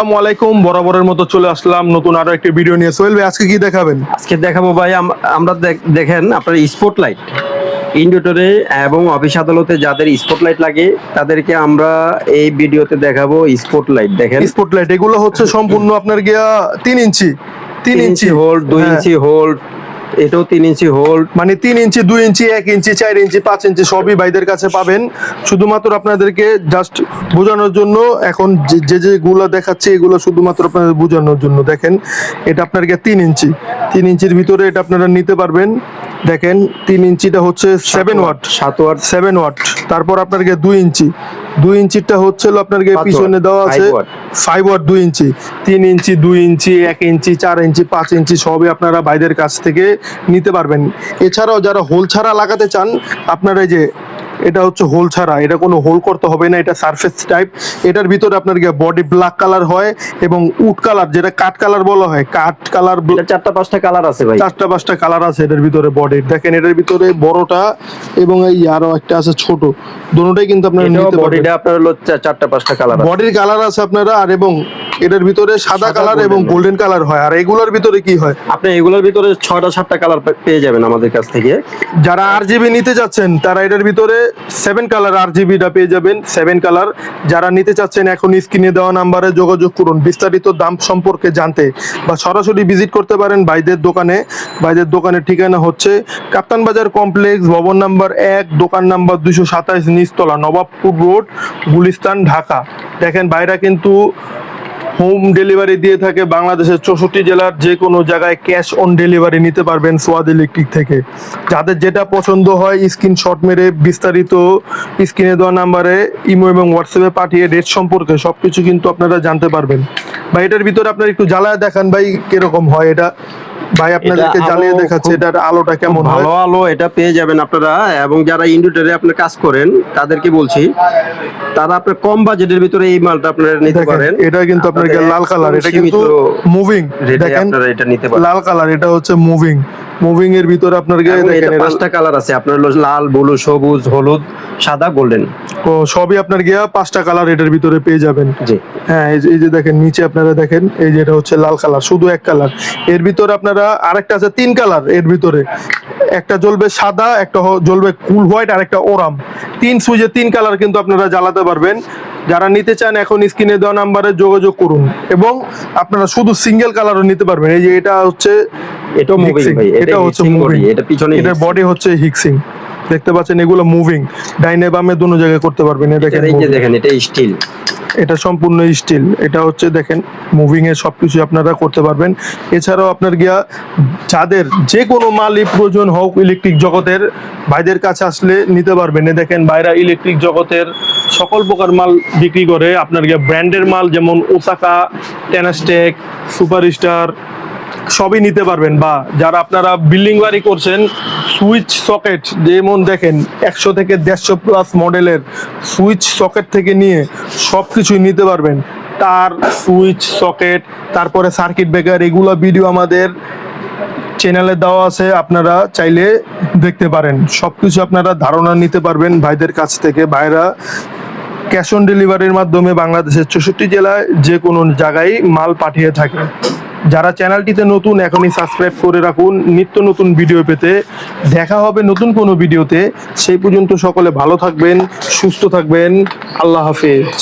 আসসালামু আলাইকুম, বরাবরের মতো চলে আসলাম নতুন আরো একটি ভিডিও নিয়ে। সোহেল ভাই, আজকে কি দেখাবেন? আজকে দেখাবো ভাই আমরা দেখেন আপনার স্পটলাইট ইনডোরে এবং অফিস আদালতে যাদের স্পটলাইট লাগে তাদেরকে আমরা এই ভিডিওতে দেখাবো স্পটলাইট। দেখেন স্পটলাইট এগুলো হচ্ছে সম্পূর্ণ আপনার গিয়া 3 ইঞ্চি 3 ইঞ্চি হোল্ড, 2 ইঞ্চি হোল্ড, এটাও 3 ইঞ্চি হোল্ড, মানে 3 ইঞ্চি, 2 ইঞ্চি, 1 ইঞ্চি, 4 ইঞ্চি, 5 ইঞ্চি সবই ভাইদের কাছে পাবেন। শুধুমাত্র আপনাদেরকে জাস্ট বোঝানোর জন্য এখন যেগুলো দেখাচ্ছে এগুলো শুধুমাত্র আপনাদের বোঝানোর জন্য। দেখেন এটা আপনার গিয়ে 3 ইঞ্চি, 3 ইঞ্চির ভিতরে এটা আপনারা নিতে পারবেন। দেখেন 3 ইঞ্চিটা হচ্ছে 7 ওয়াট, 7 ওয়াট, 7 ওয়াট। তারপর আপনার গিয়ে 2 ইঞ্চি, 2 ইঞ্চিটা হচ্ছে আপনার গিয়ে পিছনে দেওয়া আছে 5 ওয়াট 2 ইঞ্চি। 3 ইঞ্চি, 2 ইঞ্চি, 1 ইঞ্চি, 4 ইঞ্চি, 5 ইঞ্চি সবই আপনারা ভাইদের কাছ থেকে নিতে পারবেন। এছাড়াও যারা হোল ছাড়া লাগাতে চান, আপনারা এই যে এটা হচ্ছে হোল ছাড়া, এটা কোনো হোল করতে হবে না, এটা সারফেস টাইপ। এটার ভিতরে আপনার গিয়ে বডি ব্ল্যাক কালার হয় এবং উড কালার, যেটা কাঠ কালার বলা হয়, কাঠ কালার। 4টা-5টা কালার আছে ভাই, 4টা-5টা কালার আছে এটার ভিতরে বডির। দেখেন এটার ভিতরে বড়টা এবং এই আরো একটা আছে ছোট, দুটোটাই কিন্তু আপনারা নিতে পারবেন। বডিটা আপনার হলো 4টা-5টা কালার, বডির কালার আছে আপনারা। আর এবং এটার ভিতরে সাদা কালার এবং গোল্ডেন কালার হয়। আর এগুলোর ভিতরে কি হয়, আপনি এগুলোর ভিতরে 6টা-7টা কালার পেয়ে যাবেন আমাদের কাছ থেকে। যারা আরজিবি নিতে চাচ্ছেন তারা এটার ভিতরে 7 কালার আরজিবিটা পেয়ে যাবেন, 7 কালার। যারা নিতে চাচ্ছেন এখন স্ক্রিনে দেওয়া নাম্বারে যোগাযোগ করুন বিস্তারিত দাম সম্পর্কে জানতে, বা সরাসরি ভিজিট করতে পারেন ভাইদের দোকানে। ভাইদের দোকানের ঠিকানা হচ্ছে কাপ্তান বাজার কমপ্লেক্স, ভবন নাম্বার 1, দোকান নাম্বার 227, নিচতলা, নবাবপুর রোড, গুলিস্তান, ঢাকা। দেখেন ভাইরা কিন্তু হোম ডেলিভারি দিয়ে থাকে বাংলাদেশের 64 জেলার যে কোনো জায়গায়। ক্যাশ অন ডেলিভারি নিতে পারবেন সোয়াদ ইলেকট্রিক থেকে। যাদের যেটা পছন্দ হয় স্ক্রিনশট মেরে বিস্তারিত স্ক্রিনে দেওয়া নাম্বারে ইমো এবং হোয়াটসঅ্যাপে পাঠিয়ে রেট সম্পর্কে সবকিছু কিন্তু আপনারা জানতে পারবেন। ভাই এটার ভিতরে আপনারা একটু জ্বালায় দেখান ভাই কিরকম হয় এটা। ভাই আপনাদেরকে জ্বালিয়ে দেখাচ্ছে এটার আলোটা কেমন হয়। ভালো আলো এটা পেয়ে যাবেন আপনারা। এবং যারা ইনডোরে আপনি কাজ করেন তাদেরকে বলছি, তারা আপনার কম বাজেটের ভিতরে এই মালটা আপনারা নিতে পারেন। এটা কিন্তু আপনার লাল কালার, এটা কিন্তু মুভিং। দেখেন এটা নিতে পারেন লাল কালার, এটা হচ্ছে মুভিং। মুভিং এর ভিতরে আপনার দেখেন 5টা কালার আছে আপনার, লাল, ব্লু, সবুজ, হলুদ, সাদা, গোল্ডেন। ও সবই আপনার গিয়া 5টা কালার এটার ভিতরে পেয়ে যাবেন। জি হ্যাঁ, এই যে দেখেন নিচে আপনারা দেখেন, এই যে এটা হচ্ছে লাল কালার, শুধু এক কালার। এর ভিতরে আপনারা আরেকটা আছে 3 কালার। এর ভিতরে একটা জ্বলবে সাদা, একটা জ্বলবে কুল হোয়াইট, আর একটা ওরাম। 3 সুইচে 3 কালার কিন্তু আপনারা জ্বালাতে পারবেন। যারা নিতে চান এখন স্ক্রিনে দেওয়া নাম্বারে যোগাযোগ করুন। এবং আপনারা শুধু সিঙ্গেল কালারও নিতে পারবেন। এই যে এটা হচ্ছে এটা মুভিং ভাই, এটা হচ্ছে মুভিং, এটা পিছনে এটার বডি হচ্ছে হিক্সিং। দেখতে পাচ্ছেন এগুলো মুভিং, ডাইনে বামে দুটো জায়গায় করতে পারবেন। দেখেন এই যে দেখেন এটা স্টিল, এটা সম্পূর্ণ স্টিল। এটা হচ্ছে দেখেন মুভিং এর সবকিছু আপনারা করতে পারবেন। এছাড়াও আপনার গিয়া যাদের যে কোনো মালই প্রয়োজন হোক ইলেকট্রিক জগতের, ভাইদের কাছে আসলে নিতে পারবেন। দেখেন ভাইরা ইলেকট্রিক জগতের সকল প্রকার মাল বিক্রি করে। আপনার গিয়া ব্র্যান্ডের মাল যেমন ওসাকা, টেনাস্টেক, সুপারস্টার সবই নিতে পারবেন। বা যারা আপনারা বিল্ডিং বাড়ি করছেন, সুইচ সকেট যেমন দেখেন 100 থেকে 150 প্লাস মডেলের সুইচ সকেট থেকে নিয়ে সব কিছুই নিতে পারবেন। তার, সুইচ, সকেট, তারপরে সার্কিট ব্রেকার, এগুলো ভিডিও আমাদের চ্যানেলে দেওয়া আছে, আপনারা চাইলে দেখতে পারেন। সবকিছু আপনারা ধারণা নিতে পারবেন ভাইদের কাছ থেকে। ভাইরা ক্যাশ অন ডেলিভারির মাধ্যমে বাংলাদেশের 64 জেলায় যে কোনো জায়গায় মাল পাঠিয়ে থাকে। যারা চ্যানেলটিতে নতুন এখনই সাবস্ক্রাইব করে রাখুন নিত্য নতুন ভিডিও পেতে। দেখা হবে নতুন কোনো ভিডিওতে। সেই পর্যন্ত সকলে ভালো থাকবেন, সুস্থ থাকবেন। আল্লাহ হাফেজ।